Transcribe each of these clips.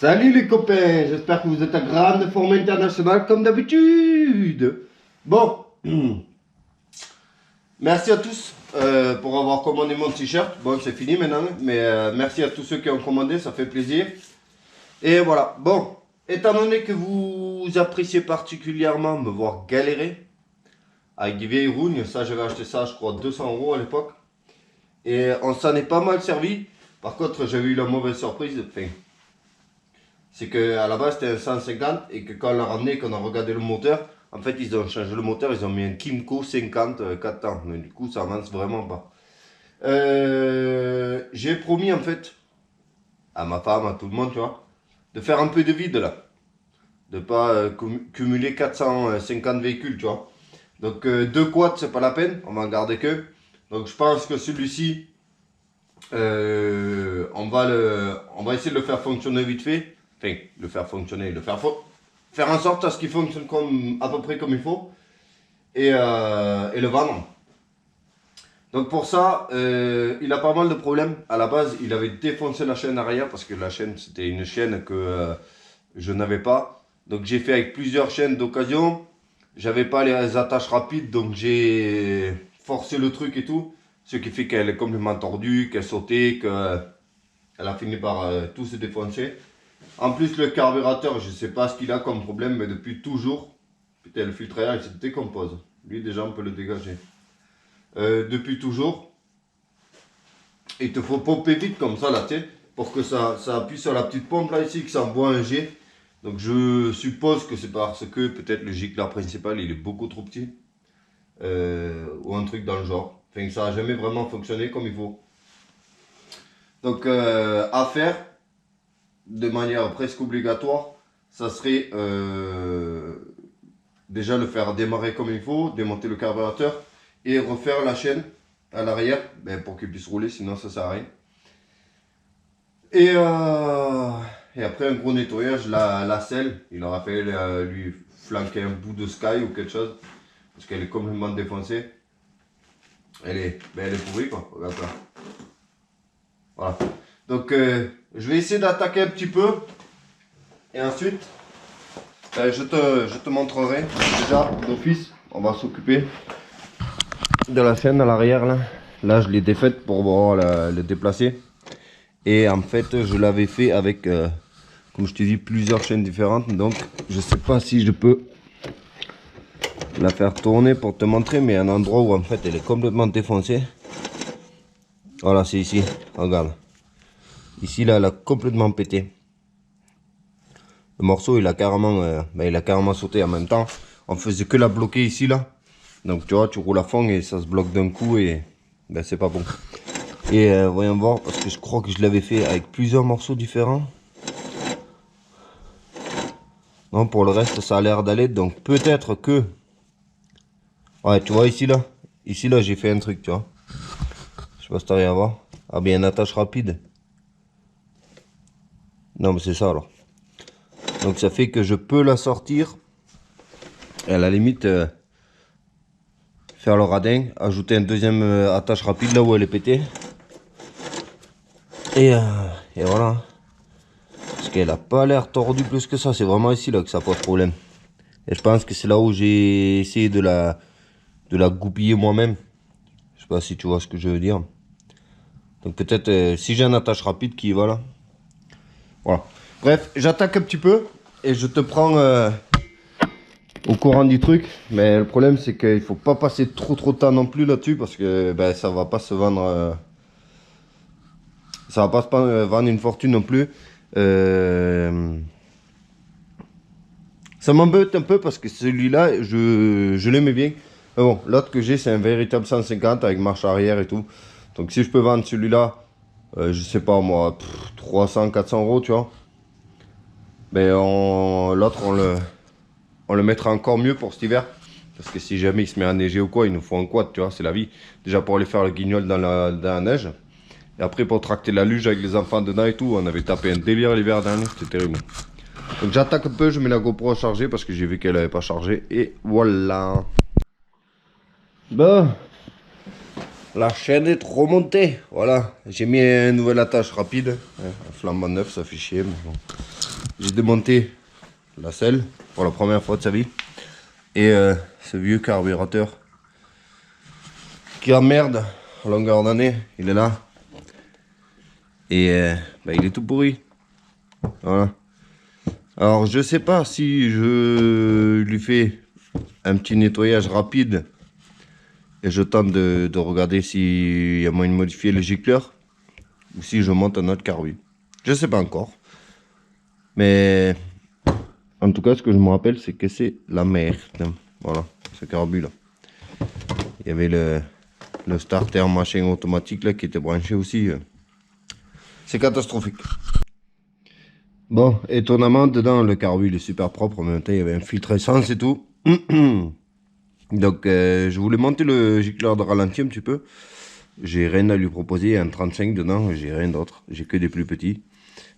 Salut les copains, j'espère que vous êtes à grande forme internationale comme d'habitude. Bon, merci à tous pour avoir commandé mon t-shirt. Bon, c'est fini maintenant, mais merci à tous ceux qui ont commandé, ça fait plaisir. Et voilà, bon, étant donné que vous appréciez particulièrement me voir galérer avec des vieilles rougnes, ça j'avais acheté ça je crois 200 € à l'époque. Et on s'en est pas mal servi. Par contre, j'avais eu la mauvaise surprise. Enfin, c'est qu'à la base c'était un 150 et que quand on l'a ramené, qu'on a regardé le moteur, en fait ils ont changé le moteur, ils ont mis un Kymco 50 4 temps. Donc, du coup ça avance vraiment pas. J'ai promis en fait à ma femme, à tout le monde, tu vois, de faire un peu de vide là. De pas cumuler 450 véhicules, tu vois. Donc 2 quads c'est pas la peine, on va en garder que. Donc je pense que celui-ci, on va essayer de le faire fonctionner vite fait. Enfin, le faire fonctionner, faire en sorte à ce qu'il fonctionne à peu près comme il faut. Et le vendre. Donc pour ça, il a pas mal de problèmes. À la base, il avait défoncé la chaîne arrière parce que la chaîne, c'était une chaîne que je n'avais pas. Donc j'ai fait avec plusieurs chaînes d'occasion. J'avais pas les attaches rapides, donc j'ai forcé le truc et tout. Ce qui fait qu'elle est complètement tordue, qu'elle sautait, qu'elle a fini par tout se défoncer. En plus, le carburateur, je sais pas ce qu'il a comme problème, mais depuis toujours, putain, le filtre à air il se décompose. Lui, déjà, on peut le dégager. Depuis toujours, il te faut pomper vite comme ça, là, tu sais, pour que ça appuie sur la petite pompe là ici, que ça envoie un jet. Donc, je suppose que c'est parce que peut-être le gicleur principal il est beaucoup trop petit, ou un truc dans le genre. Enfin, ça n'a jamais vraiment fonctionné comme il faut. Donc, à faire de manière presque obligatoire, ça serait déjà le faire démarrer comme il faut, démonter le carburateur et refaire la chaîne à l'arrière pour qu'il puisse rouler, sinon ça sert à rien. Et après un gros nettoyage, la selle, il aura fait lui flanquer un bout de sky ou quelque chose, parce qu'elle est complètement défoncée. Elle est pourrie quoi, regarde ça. Voilà. Donc je vais essayer d'attaquer un petit peu. Et ensuite, je te montrerai déjà d'office. On va s'occuper de la chaîne à l'arrière là. Là je l'ai défaite pour pouvoir le déplacer. Et en fait je l'avais fait avec, comme je te dis, plusieurs chaînes différentes. Donc je sais pas si je peux la faire tourner pour te montrer. Mais un endroit où en fait elle est complètement défoncée. Voilà, c'est ici, regarde. Ici là elle a complètement pété. Le morceau il a carrément sauté en même temps. On faisait que la bloquer ici là. Donc tu vois, tu roules à fond et ça se bloque d'un coup et c'est pas bon. Et voyons voir, parce que je crois que je l'avais fait avec plusieurs morceaux différents. Non, pour le reste ça a l'air d'aller. Donc peut-être que... Ouais, tu vois ici là j'ai fait un truc, tu vois. Je sais pas si t'arrives à voir. Ah bien, une attache rapide. Non mais c'est ça alors. Donc ça fait que je peux la sortir. Et à la limite... faire le radin, ajouter une deuxième attache rapide là où elle est pétée. Et voilà. Parce qu'elle a pas l'air tordue plus que ça. C'est vraiment ici là que ça pose problème. Et je pense que c'est là où j'ai essayé de la goupiller moi-même. Je sais pas si tu vois ce que je veux dire. Donc peut-être si j'ai une attache rapide qui va là. Voilà. Bref, j'attaque un petit peu. Et je te prends au courant du truc. Mais le problème c'est qu'il faut pas passer trop de temps non plus là-dessus. Parce que ça va pas se vendre... ça va pas se vendre une fortune non plus. Ça m'embête un peu parce que celui-là, je l'aimais bien. Mais bon, l'autre que j'ai, c'est un véritable 150 avec marche arrière et tout. Donc si je peux vendre celui-là, je sais pas moi, 300, 400 €, tu vois. L'autre, on le mettra encore mieux pour cet hiver. Parce que si jamais il se met à neiger ou quoi, il nous faut un quad, tu vois, c'est la vie. Déjà pour aller faire le guignol dans la neige. Et après pour tracter la luge avec les enfants dedans et tout, on avait tapé un délire l'hiver dernier, c'était terrible. Donc j'attaque un peu, je mets la GoPro à charger parce que j'ai vu qu'elle n'avait pas chargé. Et voilà. Bon. La chaîne est remontée. Voilà. J'ai mis une nouvelle attache rapide. Un flambant neuf, ça fait chier. Mais bon. j'ai démonté la selle pour la première fois de sa vie. Et ce vieux carburateur qui emmerde à longueur d'année, il est là. Et il est tout pourri. Voilà. Alors je sais pas si je lui fais un petit nettoyage rapide et je tente de regarder s'il y a moyen de modifier le gicleur ou si je monte un autre carbu. Je sais pas encore. Mais en tout cas, ce que je me rappelle, c'est que c'est la merde. Voilà, ce carbu là. Il y avait le starter machin automatique là qui était branché aussi. C'est catastrophique. Bon, étonnamment, dedans, le carbu il est super propre. En même temps, il y avait un filtre essence et tout. Donc, je voulais monter le gicleur de ralenti un petit peu. J'ai rien à lui proposer. Un 35 dedans, j'ai rien d'autre. J'ai que des plus petits.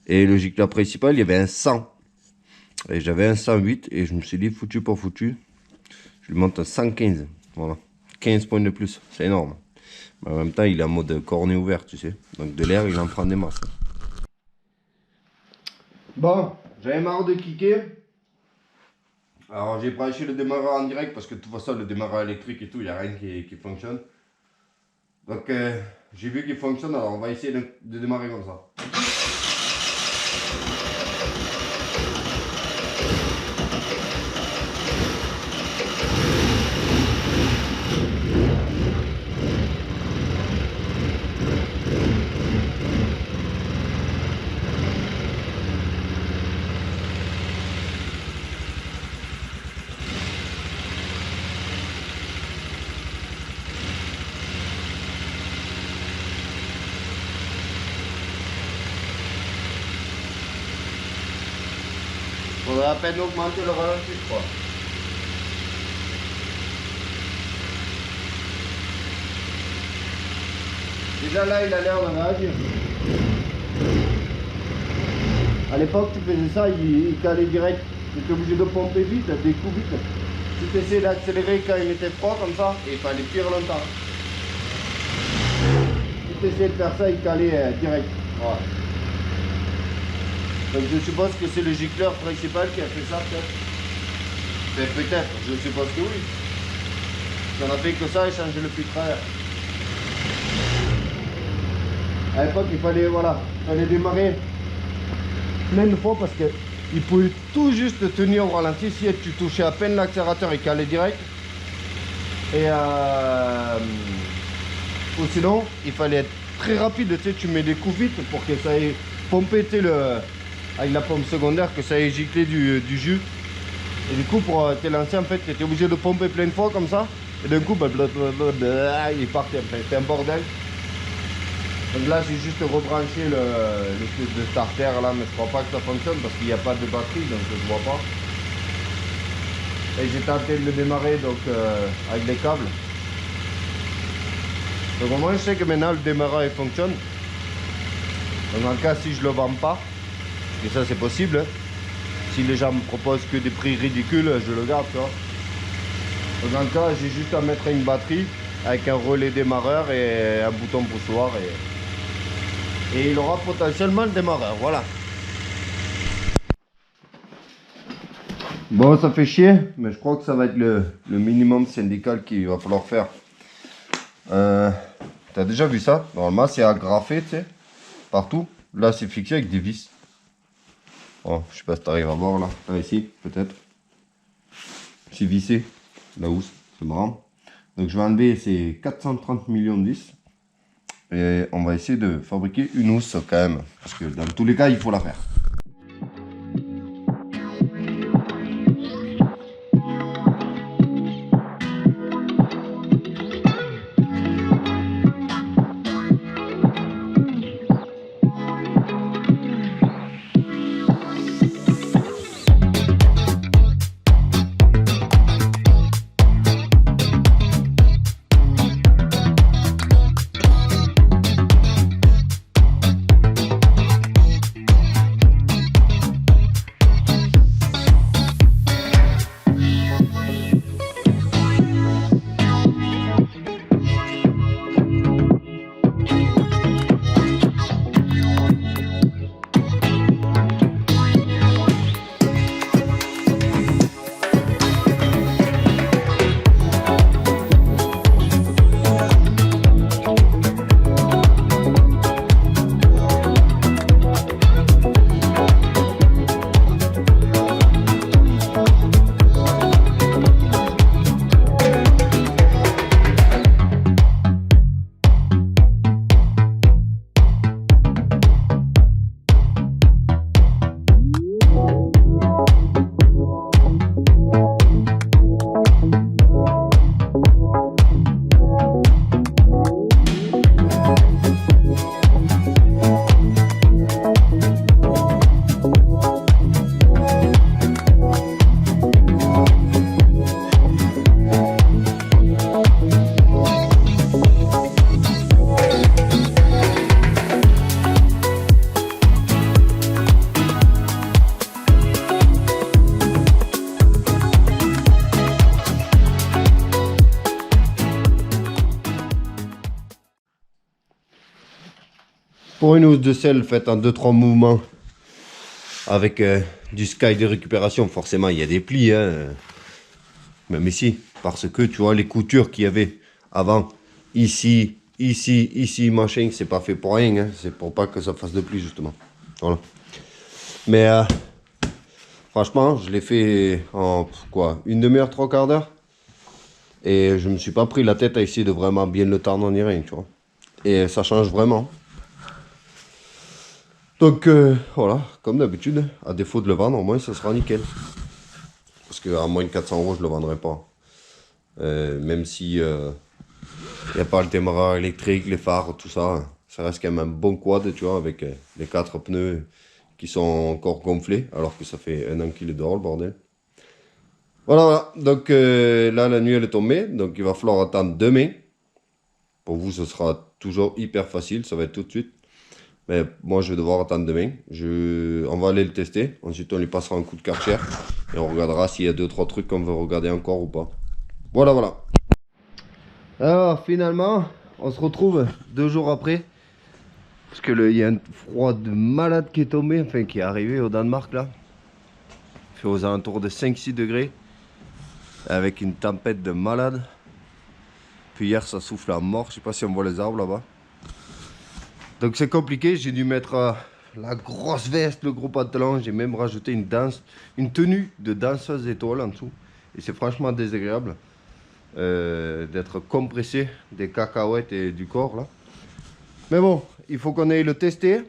Et le gicleur principal, il y avait un 100. Et j'avais un 108 et je me suis dit foutu pour foutu. Je lui monte à 115. Voilà. 15 points de plus. C'est énorme. Mais en même temps, il est en mode cornet ouvert, tu sais. Donc de l'air, il en prend des masses. Bon, j'avais marre de kicker. Alors j'ai branché le démarreur en direct parce que de toute façon, le démarreur électrique et tout, il n'y a rien qui fonctionne. Donc j'ai vu qu'il fonctionne, alors on va essayer de démarrer comme ça. On va à peine augmenter le ralenti, je crois. Déjà là, il a l'air de réagir. À l'époque, tu faisais ça, il calait direct. Tu étais obligé de pomper vite, des coups vite. Tu essayais d'accélérer quand il était froid, comme ça, et il fallait pire longtemps. Si tu essayais de faire ça, il calait direct. Voilà. Donc je suppose que c'est le gicleur principal qui a fait ça, peut-être. Peut-être, je suppose que oui. Si on a fait que ça, et changer le filtre à air. À l'époque, il fallait, voilà, démarrer plein de fois parce qu'il pouvait tout juste tenir au ralenti. Si tu touchais à peine l'accélérateur, il calait direct. Et ou sinon, il fallait être très rapide. Tu sais, tu mets des coups vite pour que ça ait pompé avec la pompe secondaire, que ça ait giclé du jus. Et du coup, pour te lancer, en fait, tu étais obligé de pomper plein de fois comme ça. Et d'un coup, il partait. C'était un bordel. Donc là, j'ai juste rebranché le truc de starter là, mais je crois pas que ça fonctionne parce qu'il n'y a pas de batterie, donc je vois pas. Et j'ai tenté de le démarrer donc avec des câbles. Donc au moins, je sais que maintenant le démarrage fonctionne. Donc dans le cas, si je le vends pas, et ça c'est possible, hein. Si les gens me proposent que des prix ridicules, je le garde, tu vois. Donc dans le cas, j'ai juste à mettre une batterie avec un relais démarreur et un bouton poussoir et il aura potentiellement le démarreur, voilà. Bon, ça fait chier, mais je crois que ça va être le minimum syndical qu'il va falloir faire. T'as déjà vu ça? Normalement, c'est agrafé, tu sais, partout. Là, c'est fixé avec des vis. Oh, je sais pas si t'arrives à voir là. Là, ici, peut-être. C'est vissé. La housse, c'est marrant. Donc, je vais enlever ces 430 millions de vis. Et on va essayer de fabriquer une housse quand même. Parce que dans tous les cas, il faut la faire. Pour une housse de selle faite en 2-3 mouvements avec du sky de récupération, forcément il y a des plis, hein, même ici, parce que tu vois les coutures qu'il y avait avant, ici, machin, c'est pas fait pour rien, hein, c'est pour pas que ça fasse de plis justement. Voilà. Mais franchement, je l'ai fait en quoi, une demi-heure, 3/4 d'heure. Et je me suis pas pris la tête à essayer de vraiment bien le tendre ni rien, tu vois. Et ça change vraiment. Donc voilà, comme d'habitude, à défaut de le vendre, au moins ça sera nickel. Parce qu'à moins de 400 €, je le vendrai pas. Même si y a pas le démarreur électrique, les phares, tout ça, ça reste quand même un bon quad, tu vois, avec les 4 pneus qui sont encore gonflés, alors que ça fait 1 an qu'il est dehors, le bordel. Voilà, donc là, la nuit, elle est tombée, donc il va falloir attendre demain. Pour vous, ce sera toujours hyper facile, ça va être tout de suite. Mais moi, je vais devoir attendre demain. On va aller le tester. Ensuite, on lui passera un coup de Karcher. Et on regardera s'il y a 2-3 trucs qu'on veut regarder encore ou pas. Voilà, voilà. Alors, finalement, on se retrouve 2 jours après. Parce que il y a un froid de malade qui est tombé, enfin qui est arrivé au Danemark là. Il fait aux alentours de 5-6 degrés. Avec une tempête de malade. Puis hier, ça souffle à mort. Je sais pas si on voit les arbres là-bas. Donc c'est compliqué, j'ai dû mettre la grosse veste, le gros pantalon, j'ai même rajouté une tenue de danseuse étoile en dessous. Et c'est franchement désagréable d'être compressé des cacahuètes et du corps là. Mais bon, il faut qu'on aille le tester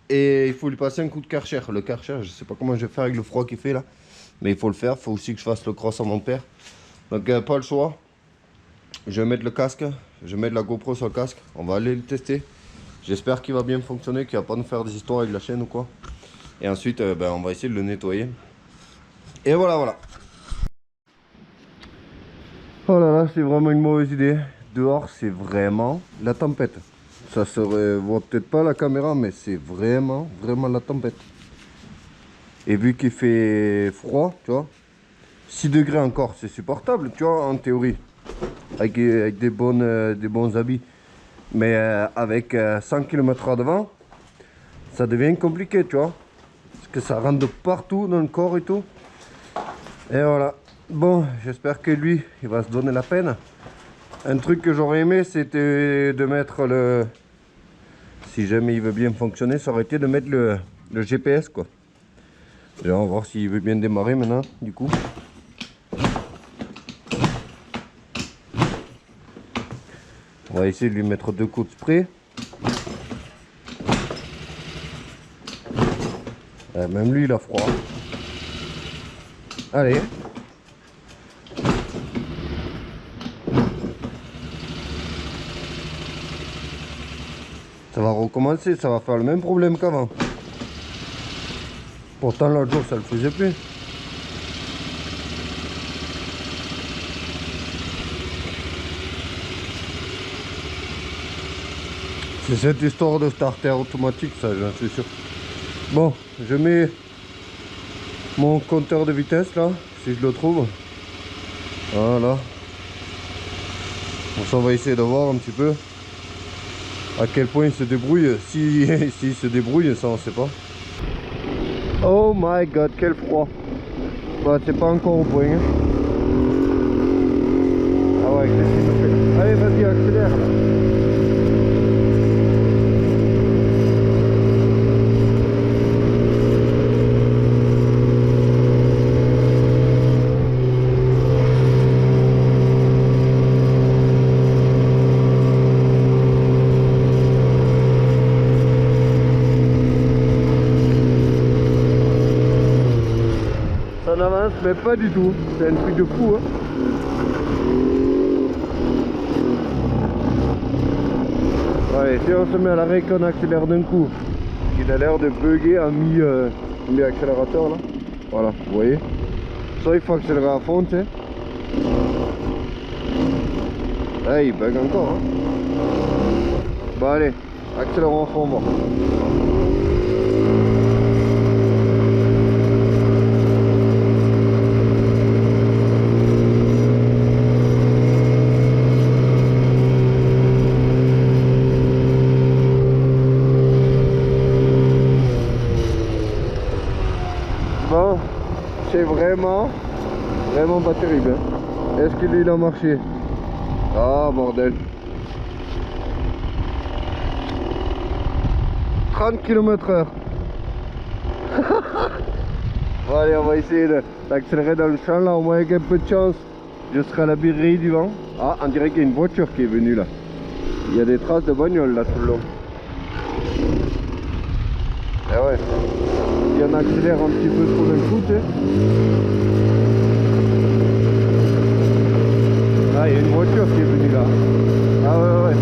et il faut lui passer un coup de Karcher. Le Karcher, je sais pas comment je vais faire avec le froid qu'il fait là. Mais il faut le faire, il faut aussi que je fasse le cross à mon père. Donc pas le choix. Je vais mettre le casque, je vais mettre la GoPro sur le casque, on va aller le tester. J'espère qu'il va bien fonctionner, qu'il va pas nous faire des histoires avec la chaîne ou quoi. Et ensuite, on va essayer de le nettoyer. Et voilà, voilà. Oh là là, c'est vraiment une mauvaise idée. Dehors, c'est vraiment la tempête. Ça serait, voit peut-être pas la caméra, mais c'est vraiment la tempête. Et vu qu'il fait froid, tu vois, 6 degrés encore, c'est supportable, tu vois, en théorie. Avec des bons habits. Mais avec 100 km/h de vent, ça devient compliqué, tu vois. Parce que ça rentre de partout dans le corps et tout. Et voilà. Bon, j'espère que lui, il va se donner la peine. Un truc que j'aurais aimé, c'était de mettre le... Si jamais il veut bien fonctionner, ça aurait été de mettre le GPS, quoi. Et on va voir s'il veut bien démarrer maintenant, du coup. On va essayer de lui mettre 2 coups de spray. Même lui il a froid. Allez. Ça va recommencer, ça va faire le même problème qu'avant. Pourtant l'autre jour ça le faisait plus. C'est cette histoire de starter automatique, ça, j'en suis sûr. Bon, je mets mon compteur de vitesse là, si je le trouve. Voilà. On va essayer de voir un petit peu à quel point il se débrouille. S'il se débrouille, ça on sait pas. Oh my god, quel froid. Bah, c'est pas encore au point. Hein. Ah ouais, qu'est-ce qu'il fait là? Allez, vas-y, accélère là. Ça n'avance mais pas du tout, c'est un truc de fou hein. Ouais, si on se met à l'arrêt qu'on accélère d'un coup, il a l'air de bugger en mi-accélérateur là. Voilà, vous voyez. Ça il faut accélérer à fond, tu sais. Ah, il bug encore hein. Bon allez, accélérons à fond voir. Bon, c'est vraiment pas terrible. Hein. Est-ce qu'il a marché? Ah bordel. 30 km/h. Bon, allez, on va essayer d'accélérer dans le champ là, au moins avec un peu de chance. Je serai à l'abri du vent. Ah, on dirait qu'il y a une voiture qui est venue là. Il y a des traces de bagnole là tout le long. Eh ouais. Si on accélère un petit peu trop d'un coup, tu sais. Ah, il y a une voiture qui est venue là. Ah ouais.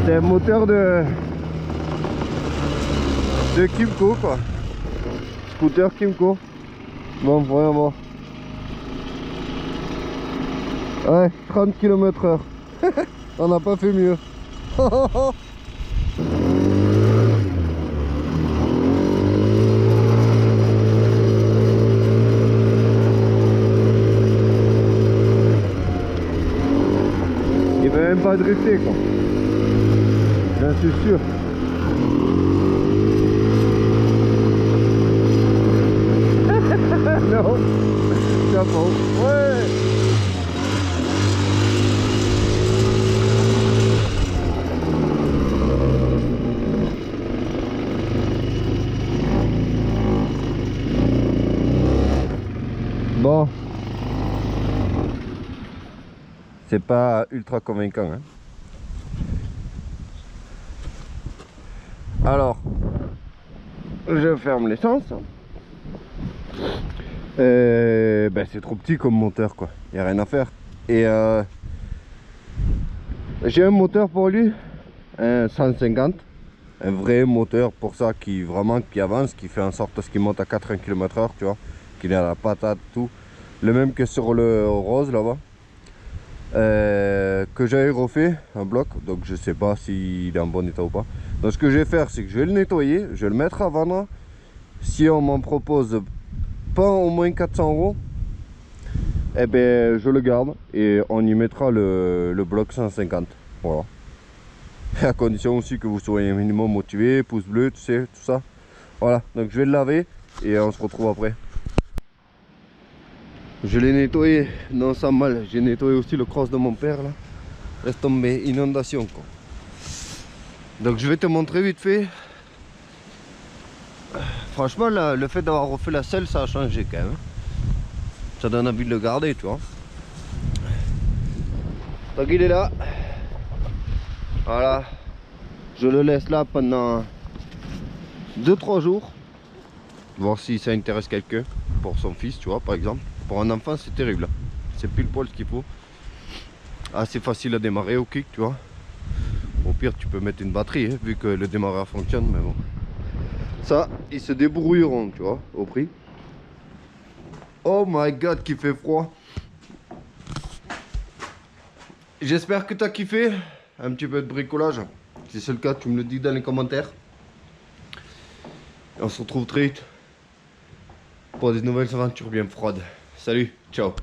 C'est un moteur de Kymco quoi. Scooter Kymco. Bon vraiment. Ouais, 30 km/h. On n'a pas fait mieux. Il va même pas drifter quoi. J'en suis sûr. Non. Chapeau. Ouais. Bon. C'est pas ultra convaincant hein. Alors, je ferme l'essence. Ben c'est trop petit comme moteur quoi, il n'y a rien à faire. Et j'ai un moteur pour lui, un 150, un vrai moteur pour ça qui vraiment qui avance, qui fait en sorte à ce qu'il monte à 80 km/h, tu vois, qu'il a la patate, tout. Le même que sur le rose là-bas. Que j'avais refait un bloc, donc je sais pas s'il est en bon état ou pas. Donc ce que je vais faire, c'est que je vais le nettoyer, je vais le mettre à vendre. Si on m'en propose pas au moins 400 €, eh ben je le garde et on y mettra le bloc 150. Voilà. Et à condition aussi que vous soyez un minimum motivé, pouce bleu, tu sais, tout ça. Voilà, donc je vais le laver et on se retrouve après. Je l'ai nettoyé, non sans mal. J'ai nettoyé aussi le cross de mon père là. Laisse tomber, inondation quoi. Donc je vais te montrer vite fait. Franchement là, le fait d'avoir refait la selle ça a changé quand même. Ça donne envie de le garder tu vois. Donc il est là. Voilà. Je le laisse là pendant 2-3 jours. Voir si ça intéresse quelqu'un. Pour son fils tu vois par exemple. Pour un enfant c'est terrible. C'est pile poil ce qu'il faut. Assez facile à démarrer au kick tu vois. Au pire tu peux mettre une batterie hein, vu que le démarreur fonctionne mais bon. Ça ils se débrouilleront tu vois au prix. Oh my god qu'il fait froid. J'espère que tu as kiffé un petit peu de bricolage. Si c'est le cas tu me le dis dans les commentaires. Et on se retrouve très vite pour des nouvelles aventures bien froides. Salut, ciao.